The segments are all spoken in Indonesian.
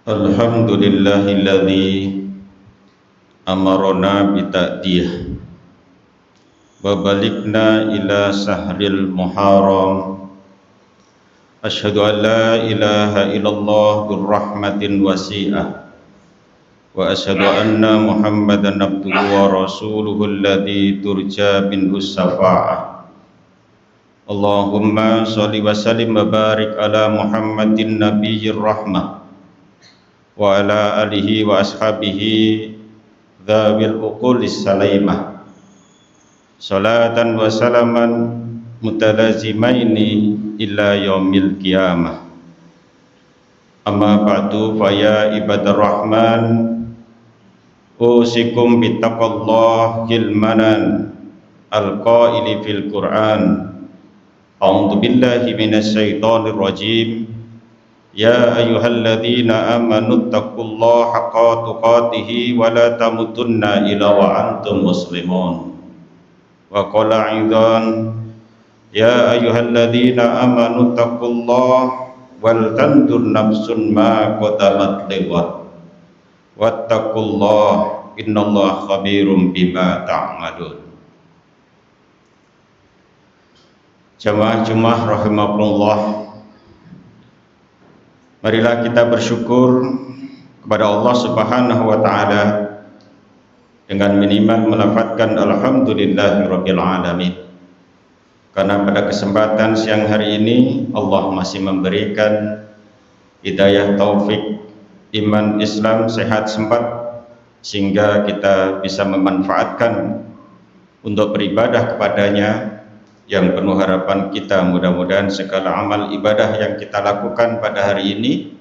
Alhamdulillahilladzi amarona bita'diyah wa balikna ila sahril muharram. Asyhadu an la ilaha illallah birrahmatin wasi'ah wa asyhadu anna muhammadan abduhu wa rasuluhu alladzi turja minhu syafa'ah. Allahumma sholli wa sallim wa barik ala muhammadin nabiyyir rahmah wa ala alihi wa ashabihi dzawil uqulis salimah, salatan wa salaman mutalazimaini ila yaumil qiyamah. Amma ba'du, fa ya ibadar rahman, usikum bittaqwallahil manan al-qaili fil Qur'an. A'udzu billahi minasy syaithanir rajim. Ya ayyuhalladzina amanu taqullaha haqqa tuqatih wa la tamutunna illa wa antum muslimun. Wa qala aidan, ya ayyuhalladzina amanu taqullaha wal tanzur nafsun ma qaddamat lighad wattaqullaha innallaha khabirum bima ta'malun. Jamaah Jumat rahimakumullah, marilah kita bersyukur kepada Allah Subhanahu wa taala dengan minimal melafadzkan alhamdulillahirabbil alamin. Karena pada kesempatan siang hari ini Allah masih memberikan hidayah taufik, iman Islam sehat sempat, sehingga kita bisa memanfaatkan untuk beribadah kepadanya. Yang penuh harapan kita, mudah-mudahan segala amal ibadah yang kita lakukan pada hari ini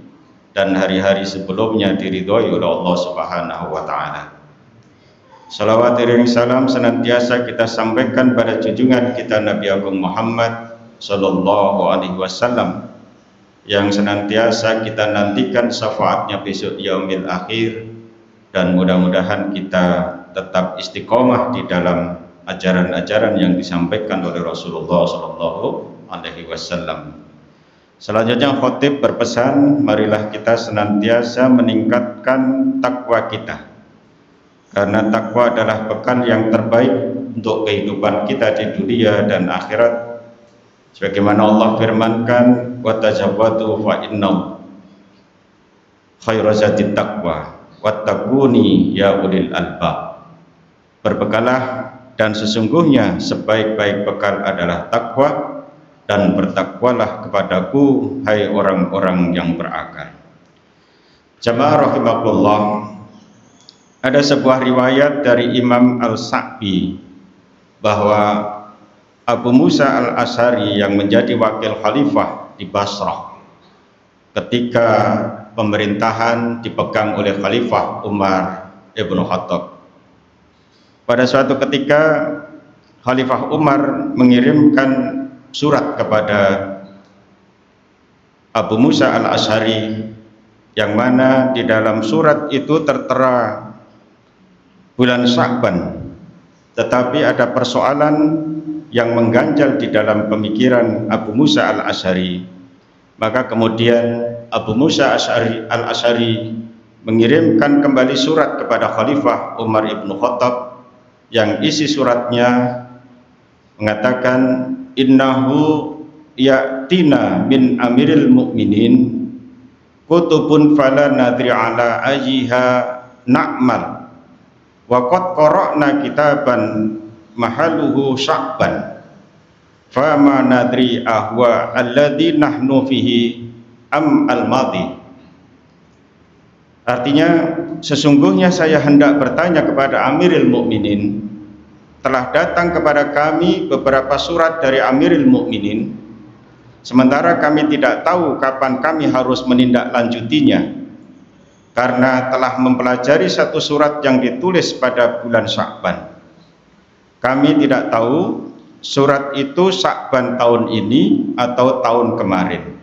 dan hari-hari sebelumnya diridhoi oleh Allah Subhanahu wa taala. Salawat dan salam senantiasa kita sampaikan pada junjungan kita Nabi Agung Muhammad sallallahu alaihi wasallam yang senantiasa kita nantikan syafaatnya besok yaumil akhir, dan mudah-mudahan kita tetap istiqomah di dalam ajaran-ajaran yang disampaikan oleh Rasulullah sallallahu alaihi wasallam. Selanjutnya khotib berpesan, marilah kita senantiasa meningkatkan takwa kita, karena takwa adalah bekal yang terbaik untuk kehidupan kita di dunia dan akhirat. Sebagaimana Allah firmankan, wa tazawwadu fa inna khairu zadit taqwa wattaquni ya ulil albab. Berbekalah, dan sesungguhnya sebaik-baik bekal adalah takwa, dan bertakwalah kepadaku hai orang-orang yang berakal. Jamaah rahimakumullah, ada sebuah riwayat dari Imam Al-Sa'bi bahwa Abu Musa Al-Asy'ari yang menjadi wakil khalifah di Basrah ketika pemerintahan dipegang oleh Khalifah Umar ibnu Khattab, pada suatu ketika Khalifah Umar mengirimkan surat kepada Abu Musa Al-Asy'ari, yang mana di dalam surat itu tertera bulan Sya'ban, tetapi ada persoalan yang mengganjal di dalam pemikiran Abu Musa Al-Asy'ari. Maka kemudian Abu Musa Al-Asy'ari mengirimkan kembali surat kepada Khalifah Umar ibnu Khattab, yang isi suratnya mengatakan, innahu ya'tina min amiril mu'minin kutubun fala nadri ala ayyiha na'mal wa qad qara'na kitaban mahaluhu Sya'ban fama nadri ahwa alladhi nahnu fihi am al-madhi. Artinya, sesungguhnya saya hendak bertanya kepada Amirul Mukminin, telah datang kepada kami beberapa surat dari Amirul Mukminin, sementara kami tidak tahu kapan kami harus menindaklanjutinya, karena telah mempelajari satu surat yang ditulis pada bulan Sya'ban. Kami tidak tahu surat itu Sya'ban tahun ini atau tahun kemarin.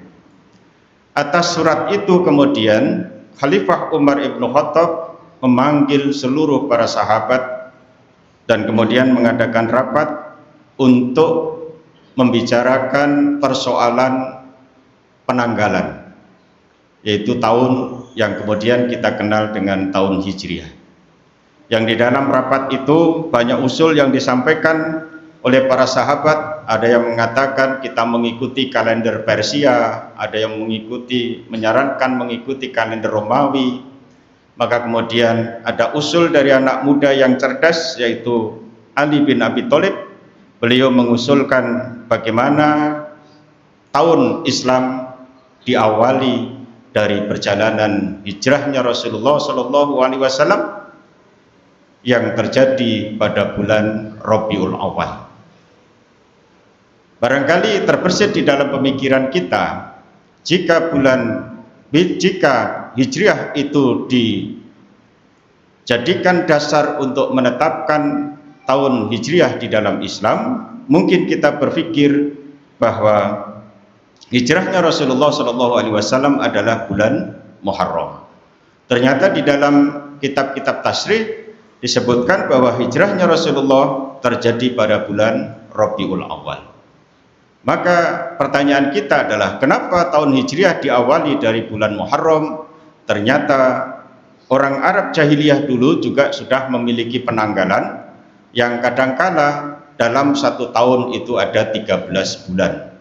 Atas surat itu kemudian Khalifah Umar ibnu Khattab memanggil seluruh para sahabat dan kemudian mengadakan rapat untuk membicarakan persoalan penanggalan, yaitu tahun yang kemudian kita kenal dengan tahun Hijriah. Yang di dalam rapat itu banyak usul yang disampaikan oleh para sahabat. Ada yang mengatakan kita mengikuti kalender Persia, ada yang menyarankan mengikuti kalender Romawi. Maka kemudian ada usul dari anak muda yang cerdas, yaitu Ali bin Abi Thalib. Beliau mengusulkan bagaimana tahun Islam diawali dari perjalanan hijrahnya Rasulullah SAW yang terjadi pada bulan Rabiul Awal. Barangkali terbersit di dalam pemikiran kita, jika hijriah itu dijadikan dasar untuk menetapkan tahun hijriah di dalam Islam, mungkin kita berpikir bahwa hijrahnya Rasulullah SAW adalah bulan Muharram. Ternyata di dalam kitab-kitab tasrih disebutkan bahwa hijrahnya Rasulullah terjadi pada bulan Rabiul Awal. Maka pertanyaan kita adalah, kenapa tahun hijriah diawali dari bulan Muharram? Ternyata orang Arab jahiliyah dulu juga sudah memiliki penanggalan yang kadangkala dalam satu tahun itu ada 13 bulan.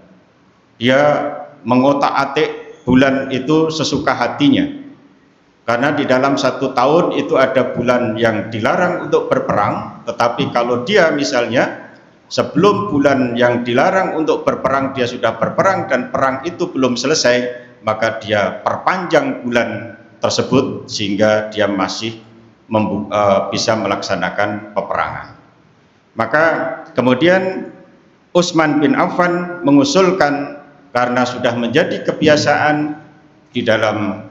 Dia mengotak-atik bulan itu sesuka hatinya, karena di dalam satu tahun itu ada bulan yang dilarang untuk berperang, tetapi kalau dia misalnya sebelum bulan yang dilarang untuk berperang dia sudah berperang dan perang itu belum selesai, maka dia perpanjang bulan tersebut sehingga dia masih bisa melaksanakan peperangan. Maka kemudian Utsman bin Affan mengusulkan, karena sudah menjadi kebiasaan di dalam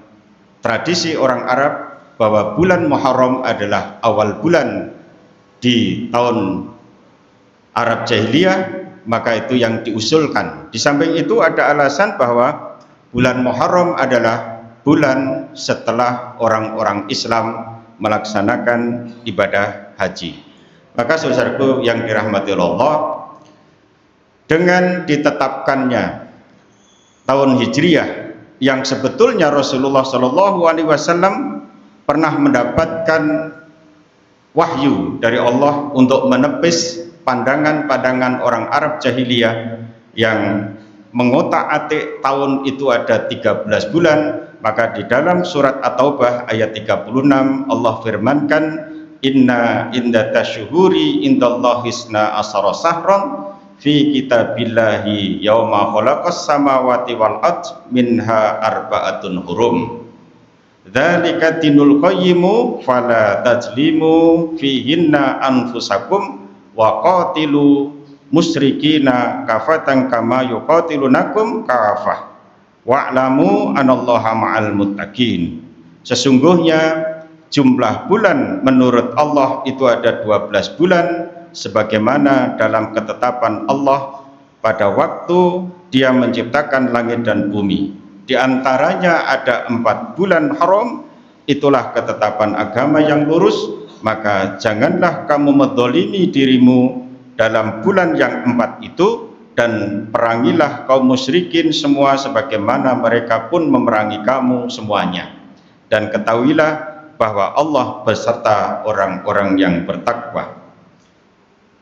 tradisi orang Arab bahwa bulan Muharram adalah awal bulan di tahun Arab jahiliyah, maka itu yang diusulkan. Di samping itu ada alasan bahwa bulan Muharram adalah bulan setelah orang-orang Islam melaksanakan ibadah haji. Maka saudaraku yang dirahmati Allah, dengan ditetapkannya tahun hijriah yang sebetulnya Rasulullah SAW pernah mendapatkan wahyu dari Allah untuk menepis pandangan-pandangan orang Arab jahiliyah yang mengotak-atik tahun itu ada 13 bulan. Maka di dalam surat At-Taubah ayat 36 Allah firmankan, inna indatasyuhuri indallahi isna asara sahron fi kitabillahi yauma khalaqas samawati wal ard minha arba'atun hurum dzalika dinul qayyimu fala tajlimu fihinna anfusakum wa qatilu musyrikina kafatan kama yuqatilunakum kafah wa'lamu anallaha ma'al muttaqin. Sesungguhnya jumlah bulan menurut Allah itu ada 12 bulan sebagaimana dalam ketetapan Allah pada waktu Dia menciptakan langit dan bumi. Di antaranya ada 4 bulan haram, itulah ketetapan agama yang lurus. Maka janganlah kamu menzalimi dirimu dalam bulan yang 4 itu, dan perangilah kaum musyrikin semua sebagaimana mereka pun memerangi kamu semuanya. Dan ketahuilah bahwa Allah beserta orang-orang yang bertakwa.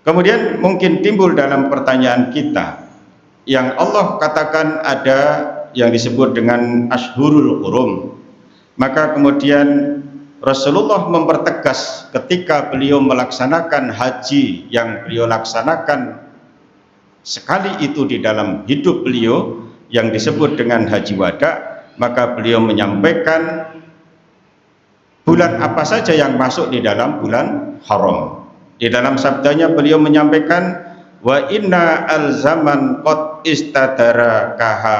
Kemudian mungkin timbul dalam pertanyaan kita, yang Allah katakan ada yang disebut dengan Ashhurul Hurum. Maka kemudian Rasulullah mempertegas ketika beliau melaksanakan haji yang beliau laksanakan sekali itu di dalam hidup beliau yang disebut dengan haji wada, maka beliau menyampaikan bulan apa saja yang masuk di dalam bulan haram. Di dalam sabdanya beliau menyampaikan, wa inna al-zaman qad istadara kaha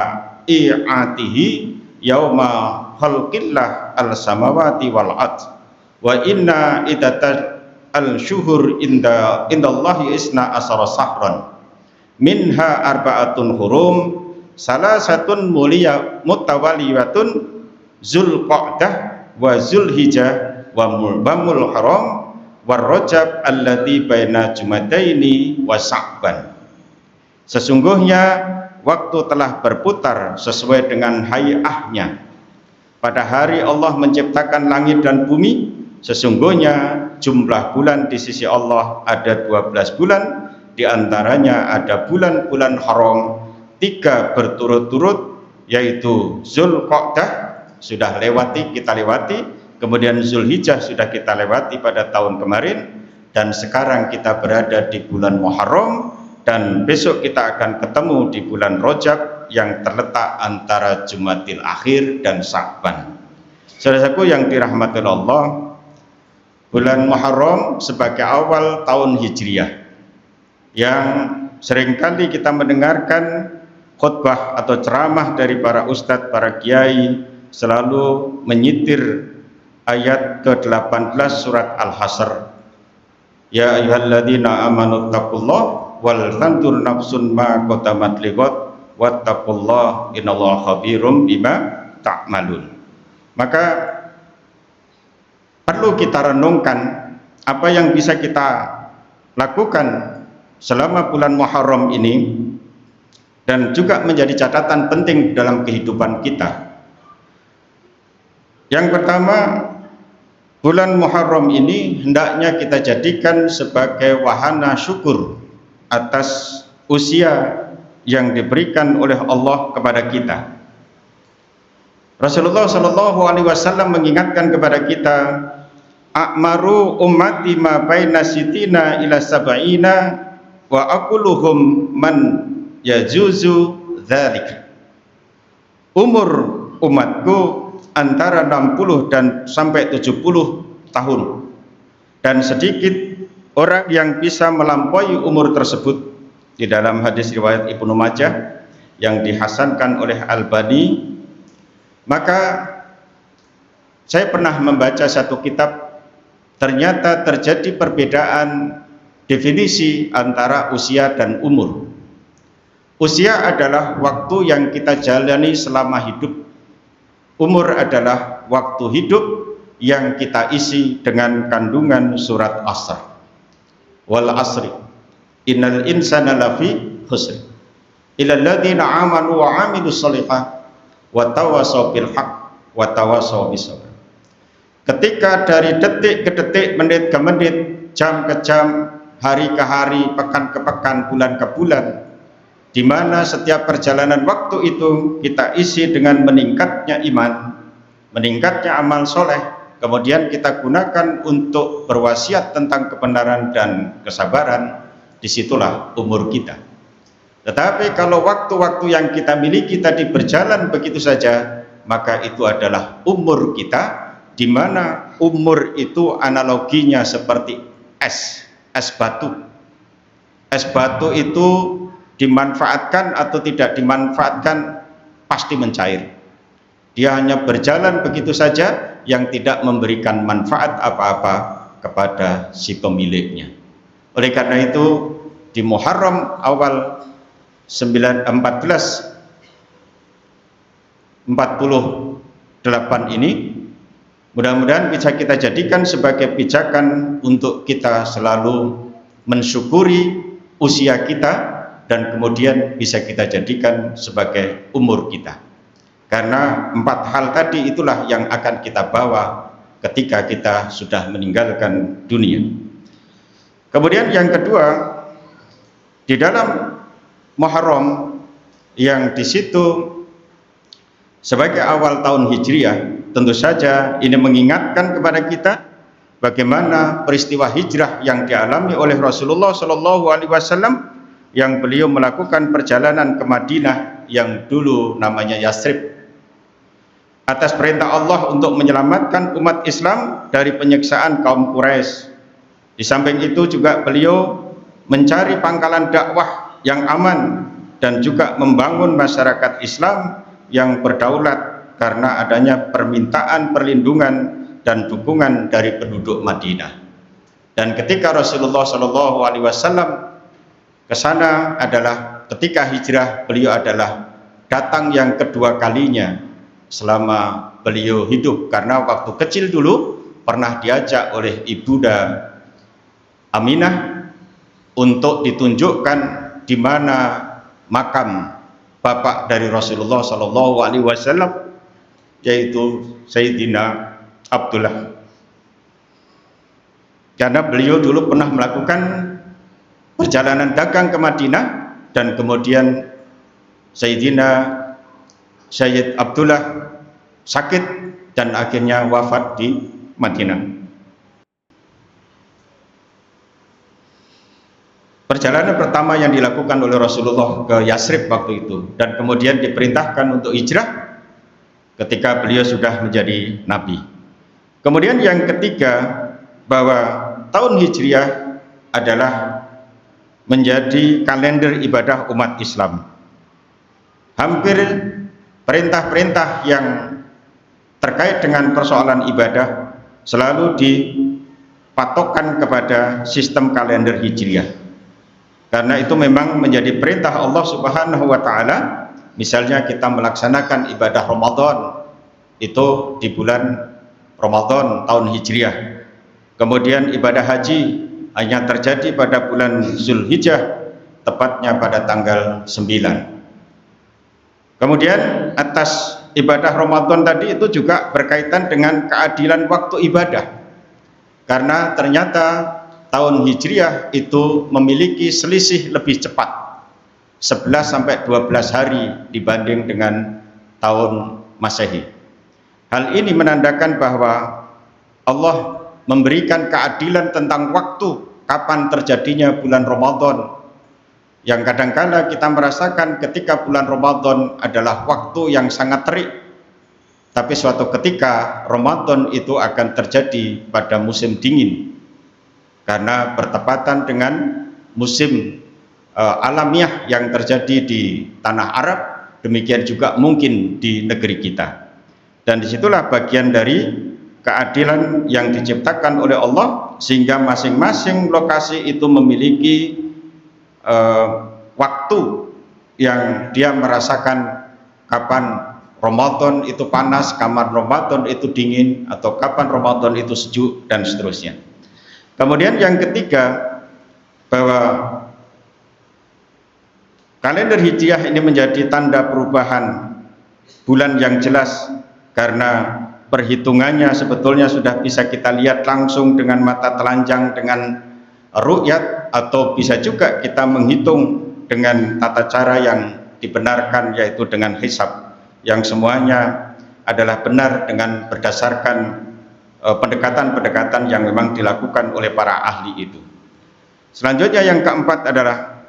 i'atihi yauma khalqillah al-samawati wal ard wa inna idatal al-syuhur indallahi isna asara sahran minha arba'atun hurum salasatun mulia mutawaliyatun zulqa'dah wa zulhijjah wa mulbamul haram war rajab alladzi baina jumadaini wa sa'ban. Sesungguhnya waktu telah berputar sesuai dengan hayahnya, pada hari Allah menciptakan langit dan bumi, sesungguhnya jumlah bulan di sisi Allah ada 12 bulan, di antaranya ada bulan-bulan haram 3 berturut-turut, yaitu Zulqa'dah sudah kita lewati, kemudian Zulhijjah sudah kita lewati pada tahun kemarin, dan sekarang kita berada di bulan Muharram, dan besok kita akan ketemu di bulan Rajab yang terletak antara Jumadil Akhir dan Sya'ban. Saudaraku yang dirahmati Allah, bulan Muharram sebagai awal tahun Hijriah, yang seringkali kita mendengarkan khutbah atau ceramah dari para ustadz, para kiai selalu menyitir ayat ke-18 surat Al-Hasr. Ya ayyuhalladzina amanu taqullah wal tanzur nafsun ma qaddamat lighad wattaqullah innallaha khabirum bima ta'malun. Maka perlu kita renungkan apa yang bisa kita lakukan selama bulan Muharram ini, dan juga menjadi catatan penting dalam kehidupan kita. Yang pertama, bulan Muharram ini hendaknya kita jadikan sebagai wahana syukur atas usia yang diberikan oleh Allah kepada kita. Rasulullah Shallallahu Alaihi Wasallam mengingatkan kepada kita, "A'maru ummati ma baina sitina ila sab'ina wa aquluhum man yajuzu dzalik." Umur umatku antara 60 dan sampai 70 tahun, dan sedikit orang yang bisa melampaui umur tersebut. Di dalam hadis riwayat Ibnu Majah yang dihasankan oleh Albani. Maka saya pernah membaca satu kitab, ternyata terjadi perbedaan definisi antara usia dan umur. Usia adalah waktu yang kita jalani selama hidup. Umur adalah waktu hidup yang kita isi dengan kandungan surat Asr. Wal asri innal insana lafi khusr illal ladzina amanu wa amilus shalihat wa tawasaw bil haqq wa tawasaw bis sabr. Ketika dari detik ke detik, menit ke menit, jam ke jam, hari ke hari, pekan ke pekan, bulan ke bulan, di mana setiap perjalanan waktu itu kita isi dengan meningkatnya iman, meningkatnya amal soleh, kemudian kita gunakan untuk berwasiat tentang kebenaran dan kesabaran, disitulah umur kita. Tetapi kalau waktu-waktu yang kita miliki tadi berjalan begitu saja, maka itu adalah umur kita, di mana umur itu analoginya seperti es batu. Es batu itu dimanfaatkan atau tidak dimanfaatkan pasti mencair. Dia hanya berjalan begitu saja yang tidak memberikan manfaat apa-apa kepada si pemiliknya. Oleh karena itu di Muharram awal 1448 ini mudah-mudahan bisa kita jadikan sebagai pijakan untuk kita selalu mensyukuri usia kita, dan kemudian bisa kita jadikan sebagai umur kita. Karena 4 hal tadi itulah yang akan kita bawa ketika kita sudah meninggalkan dunia. Kemudian yang kedua, di dalam Muharram yang di situ sebagai awal tahun Hijriah, tentu saja ini mengingatkan kepada kita bagaimana peristiwa hijrah yang dialami oleh Rasulullah Shallallahu Alaihi Wasallam, yang beliau melakukan perjalanan ke Madinah yang dulu namanya Yasrib, atas perintah Allah untuk menyelamatkan umat Islam dari penyiksaan kaum Quraisy. Di samping itu juga beliau mencari pangkalan dakwah yang aman dan juga membangun masyarakat Islam yang berdaulat karena adanya permintaan perlindungan dan dukungan dari penduduk Madinah. Dan ketika Rasulullah Shallallahu Alaihi Wasallam ke sana adalah ketika hijrah, beliau adalah datang yang kedua kalinya selama beliau hidup, karena waktu kecil dulu pernah diajak oleh Ibunda Aminah untuk ditunjukkan di mana makam bapak dari Rasulullah Shallallahu Alaihi Wasallam, yaitu Sayyidina Abdullah. Karena beliau dulu pernah melakukan perjalanan dagang ke Madinah, dan kemudian Sayyid Abdullah sakit dan akhirnya wafat di Madinah. Perjalanan pertama yang dilakukan oleh Rasulullah ke Yasrib waktu itu, dan kemudian diperintahkan untuk hijrah ketika beliau sudah menjadi nabi. Kemudian yang ketiga, bahwa tahun Hijriah adalah menjadi kalender ibadah umat Islam. Hampir perintah-perintah yang terkait dengan persoalan ibadah selalu dipatokkan kepada sistem kalender Hijriah. Karena itu memang menjadi perintah Allah Subhanahu wa taala. Misalnya kita melaksanakan ibadah Ramadan itu di bulan Ramadan tahun Hijriah. Kemudian ibadah haji hanya terjadi pada bulan Zulhijjah, tepatnya pada tanggal 9. Kemudian atas ibadah Ramadan tadi itu juga berkaitan dengan keadilan waktu ibadah. Karena ternyata tahun Hijriah itu memiliki selisih lebih cepat, 11 sampai 12 hari dibanding dengan tahun Masehi. Hal ini menandakan bahwa Allah memberikan keadilan tentang waktu kapan terjadinya bulan Ramadan, yang kadangkala kita merasakan ketika bulan Ramadan adalah waktu yang sangat terik, tapi suatu ketika Ramadan itu akan terjadi pada musim dingin karena bertepatan dengan musim alamiah yang terjadi di tanah Arab, demikian juga mungkin di negeri kita. Dan disitulah bagian dari keadilan yang diciptakan oleh Allah, sehingga masing-masing lokasi itu memiliki waktu yang dia merasakan kapan Ramadan itu panas, kapan Ramadan itu dingin, atau kapan Ramadan itu sejuk, dan seterusnya. Kemudian yang ketiga, bahwa kalender Hijriah ini menjadi tanda perubahan bulan yang jelas, karena perhitungannya sebetulnya sudah bisa kita lihat langsung dengan mata telanjang dengan ru'yat, atau bisa juga kita menghitung dengan tata cara yang dibenarkan, yaitu dengan hisab, yang semuanya adalah benar dengan berdasarkan pendekatan-pendekatan yang memang dilakukan oleh para ahli itu. Selanjutnya yang keempat adalah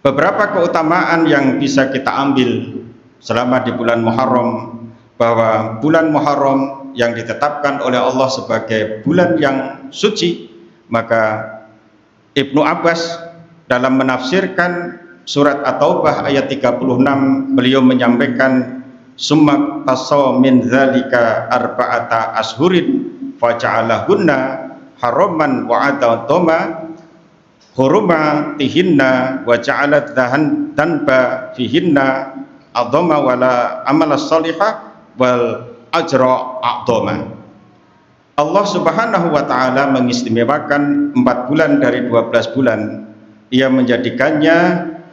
beberapa keutamaan yang bisa kita ambil selama di bulan Muharram, bahwa bulan Muharram yang ditetapkan oleh Allah sebagai bulan yang suci. Maka Ibnu Abbas dalam menafsirkan surat At-Taubah ayat 36, beliau menyampaikan, summa tasaw min dzalika arba'ata ashurin faja'alahunna haraman wa atawtoma huruma tihinna wa ja'alat tanba fihinna adhama wala amala salihah wal ajra a'dhama. Allah Subhanahu wa taala mengistimewakan 4 bulan dari 12 bulan. Ia menjadikannya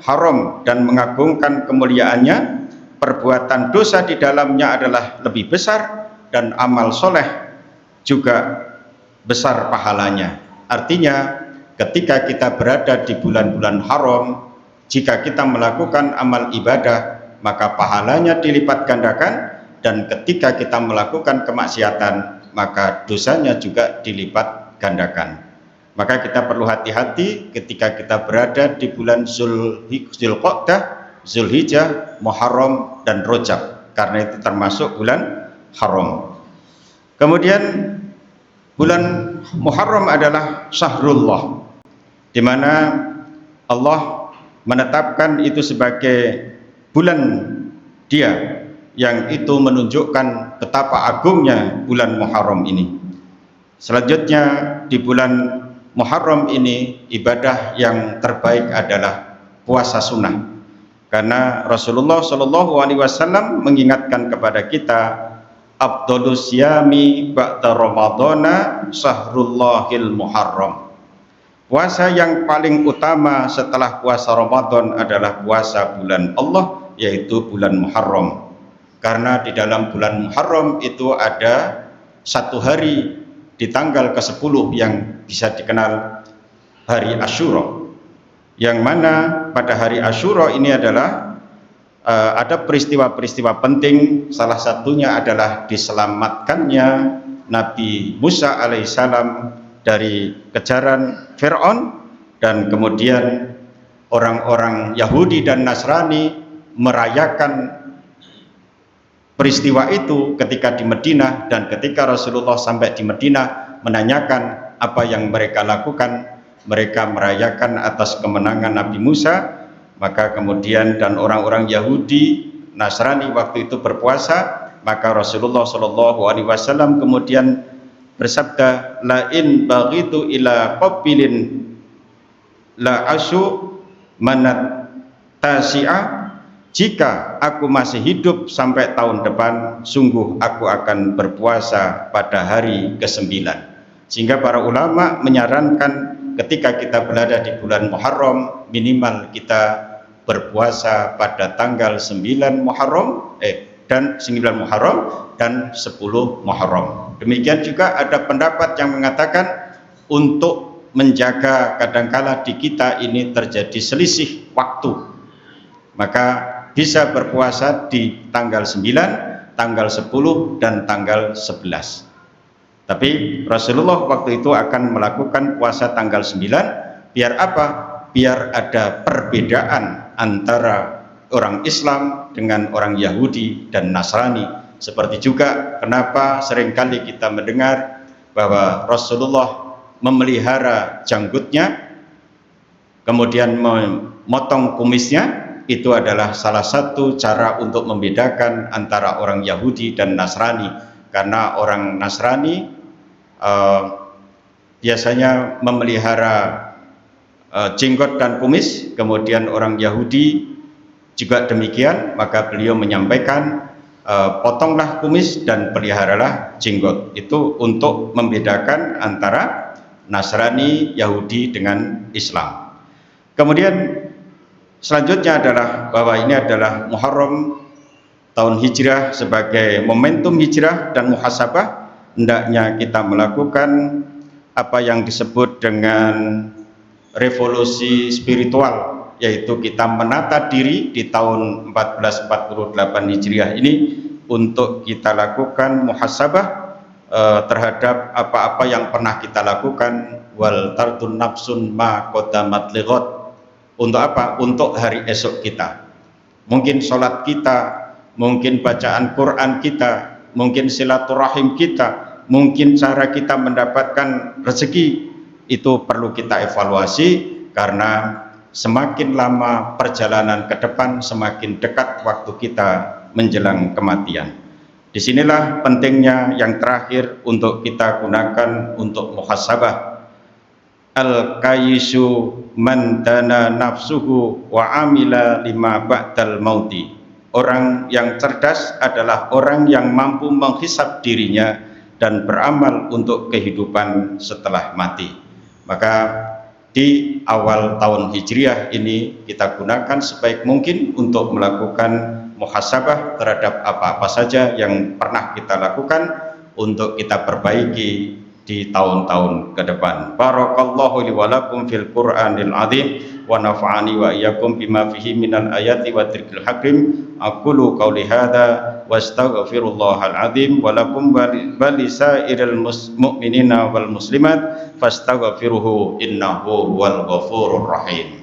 haram dan mengagungkan kemuliaannya. Perbuatan dosa di dalamnya adalah lebih besar, dan amal soleh juga besar pahalanya. Artinya ketika kita berada di bulan-bulan haram, jika kita melakukan amal ibadah, maka pahalanya dilipat gandakan, dan ketika kita melakukan kemaksiatan, maka dosanya juga dilipat gandakan. Maka kita perlu hati-hati ketika kita berada di bulan Zulqa'dah, Zulhijjah, Muharram, dan Rajab, karena itu termasuk bulan haram. Kemudian bulan Muharram adalah syahrullah, di mana Allah menetapkan itu sebagai bulan Dia, yang itu menunjukkan betapa agungnya bulan Muharram ini. Selanjutnya di bulan Muharram ini ibadah yang terbaik adalah puasa sunnah, karena Rasulullah SAW mengingatkan kepada kita, afdhalus siyami ba'da ramadhana syahrullahil muharram. Puasa yang paling utama setelah puasa Ramadan adalah puasa bulan Allah, yaitu bulan Muharram. karena di dalam bulan Muharram itu ada satu hari di tanggal ke-10 yang bisa dikenal hari Asyura, yang mana pada hari Asyura ini adalah ada peristiwa-peristiwa penting. Salah satunya adalah diselamatkannya Nabi Musa alaihissalam dari kejaran Fir'aun, dan kemudian orang-orang Yahudi dan Nasrani merayakan peristiwa itu ketika di Madinah. Dan ketika Rasulullah sampai di Madinah menanyakan apa yang mereka lakukan, mereka merayakan atas kemenangan Nabi Musa. Maka kemudian dan orang-orang Yahudi Nasrani waktu itu berpuasa, maka Rasulullah SAW kemudian bersabda, la in baghitu ila qabilin la asu manat tasi'a, jika aku masih hidup sampai tahun depan, sungguh aku akan berpuasa pada hari ke-9. Sehingga para ulama menyarankan ketika kita berada di bulan Muharram, minimal kita berpuasa pada tanggal 9 Muharram dan 9 Muharram dan 10 Muharram. Demikian juga ada pendapat yang mengatakan untuk menjaga kadangkala di kita ini terjadi selisih waktu, maka bisa berpuasa di tanggal 9, tanggal 10 dan tanggal 11. Tapi Rasulullah waktu itu akan melakukan puasa tanggal 9. Biar apa? Biar ada perbedaan antara orang Islam dengan orang Yahudi dan Nasrani. Seperti juga kenapa seringkali kita mendengar bahwa Rasulullah memelihara janggutnya, kemudian memotong kumisnya. Itu adalah salah satu cara untuk membedakan antara orang Yahudi dan Nasrani. Karena orang Nasrani biasanya memelihara jenggot dan kumis, kemudian orang Yahudi juga demikian. Maka beliau menyampaikan, potonglah kumis dan peliharalah jenggot. Itu untuk membedakan antara Nasrani, Yahudi dengan Islam. Kemudian selanjutnya adalah bahwa ini adalah Muharram tahun Hijrah. Sebagai momentum hijrah dan muhasabah, hendaknya kita melakukan apa yang disebut dengan revolusi spiritual, yaitu kita menata diri di tahun 1448 Hijriah ini untuk kita lakukan muhasabah terhadap apa-apa yang pernah kita lakukan. Wal tardun nafsun ma qaddamat lighad. Untuk apa? Untuk hari esok kita. Mungkin sholat kita, mungkin bacaan Quran kita, mungkin silaturahim kita, mungkin cara kita mendapatkan rezeki, itu perlu kita evaluasi. Karena semakin lama perjalanan ke depan, semakin dekat waktu kita menjelang kematian. Disinilah pentingnya yang terakhir untuk kita gunakan untuk muhasabah. Al-kayisu man dana nafsuhu wa amila lima ba'dal mauti. Orang yang cerdas adalah orang yang mampu menghisab dirinya dan beramal untuk kehidupan setelah mati. Maka di awal tahun Hijriah ini kita gunakan sebaik mungkin untuk melakukan muhasabah terhadap apa-apa saja yang pernah kita lakukan untuk kita perbaiki di tahun-tahun ke depan. Barakallahu li wa lakum fil Qur'anil azim wa nafa'ani wa iyyakum bima fihi minal ayati wa dzikril hakim. Aqulu qawli hadza wa astaghfirullahal azim wa lakum wa lisairil mu'minina wal muslimat fastaghfiruhu innahu huwal ghafurur rahim.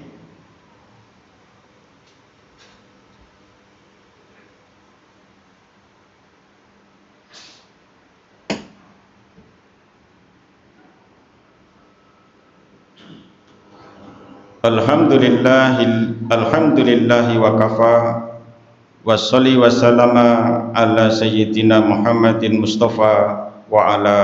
Alhamdulillahi wa kafa wassalli wassallama ala sayyidina Muhammadin Mustafa wa ala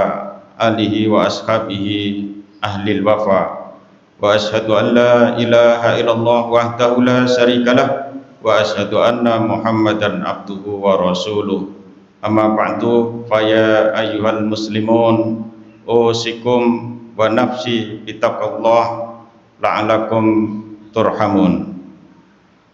alihi wa ashabihi ahlil wafa. Wa ashhadu an la ilaha illallah wahdahu la syarikalah wa ashhadu anna Muhammadan abduhu wa rasuluh. Amma ba'du, fa ya ayyuhal muslimun usikum wa nafsi bitaqallah la'alakum turhamun.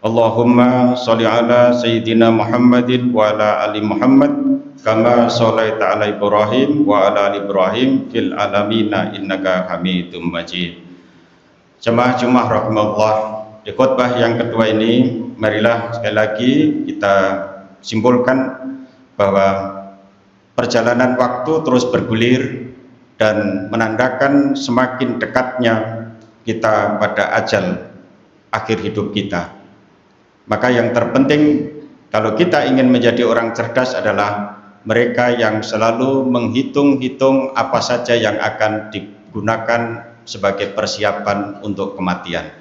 Allahumma sholli ala sayyidina Muhammadin wa ala ali Muhammad kama shallaita ala Ibrahim wa ala ali Ibrahim fil alamina innaka Hamidum Majid. Jemaah Jumat rahimallah, di khutbah yang kedua ini marilah sekali lagi kita simpulkan bahwa perjalanan waktu terus bergulir dan menandakan semakin dekatnya kita pada ajal akhir hidup kita. Maka yang terpenting kalau kita ingin menjadi orang cerdas adalah mereka yang selalu menghitung-hitung apa saja yang akan digunakan sebagai persiapan untuk kematian.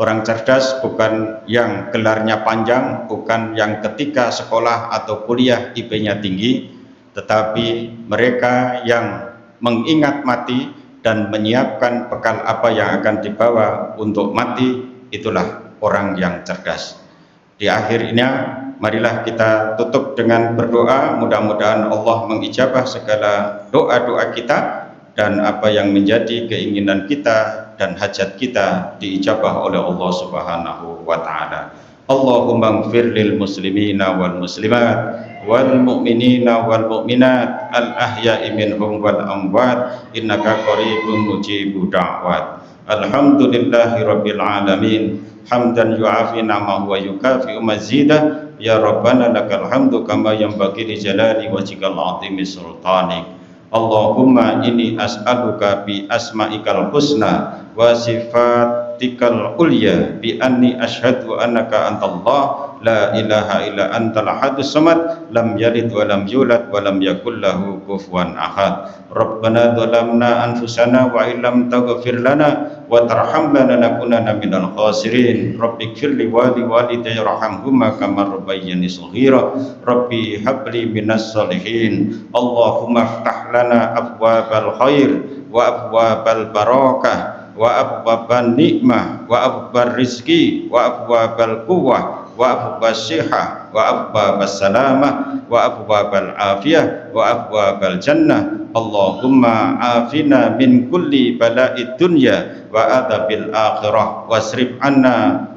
Orang cerdas bukan yang gelarnya panjang, bukan yang ketika sekolah atau kuliah IP-nya tinggi, tetapi mereka yang mengingat mati dan menyiapkan bekal apa yang akan dibawa untuk mati, itulah orang yang cerdas. Di akhirnya marilah kita tutup dengan berdoa, mudah-mudahan Allah mengijabah segala doa-doa kita dan apa yang menjadi keinginan kita dan hajat kita diijabah oleh Allah Subhanahu wa taala. Allahumma ighfir lil muslimina wal muslimat wal mu'minina wal mu'minat al ahya'i minhum wal amwat innaka qaribun mujibud da'wat. Alhamdulillahi rabbil alamin hamdan yu'afina ma huwa yukafi'u mazidah ya rabbana lakal hamdu kama yanbaghi li jalali wajhikal azimi sultanik. Allahumma inni as'aluka bi asma'ikal husna wa sifatikal ulya bi anni asyhadu annaka antallah la ilaha illa antal ahadus samad lam yalid wa lam yulad wa lam yakul lahu kufuwan ahad. Rabbana dhalamna anfusana wa illam taghfir lana wa tarhamna lanakunanna minal khasirin. Rabbighfirli wa li walidayya warhamhuma kama rabbayani shaghira. Rabbi habli minas sholihin. Allahumma iftah lana abwabal khair wa abwabal barakah wa abwaban nikmah wa abwabar rizki wa abwabal quwwah wa abwabas sihah wa abwabas salamah wa abwabal afiyah wa abwabal jannah. Allahumma afina min kulli bala'id dunya wa adzabil akhirah wasrif anna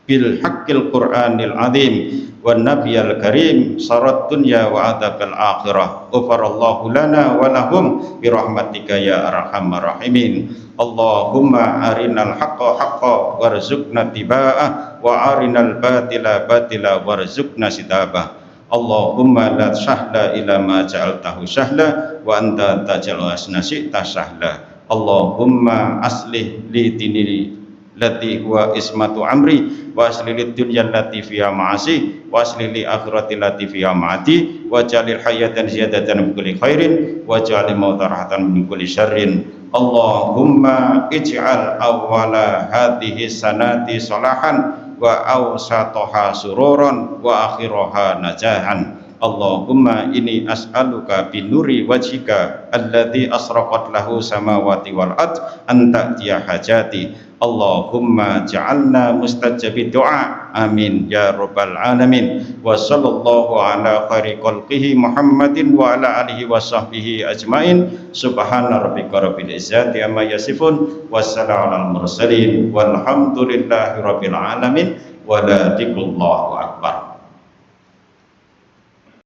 bil haqqil qur'anil azim wan nabiyil karim sarat dunya wa adzabal akhirah. Ghafarallahu lana wa lahum bi rahmatika ya arhamar rahimin. Allahumma arinal haqqa haqqa warzuqna tiba'ah wa arinal batila batila warzuqna sitabah. Allahumma la sahla ila ma ja'altahu sahla wa anta taj'al asna syi'ta sahla. Allahumma aslih li dinili lati huwa ismatu amri wa aslih lid dunya allati fiha ma'asi wa aslih li akhirati allati fiha ma'ati wa jalil hayatan ziyadatan min kulli khairin wa jalil mauta rahatan min kulli syarrin. Allahumma ij'al awwala hadhihi sanati salahan wa awsatoha sururan wa akhiraha najahan. Allahumma inni as'aluka binuri wajhika alladhi asraqat lahu samawati wal ard an ta'tiya hajati. Allahumma ja'alna mustajabi du'a amin ya rabbal alamin. Wa sallallahu ala khairi khalqihi Muhammadin wa ala alihi wa sahbihi ajmain. Subhana rabbika rabbil izzati amma yasifun wassalamu alal mursalin walhamdulillahi rabbil alamin wa la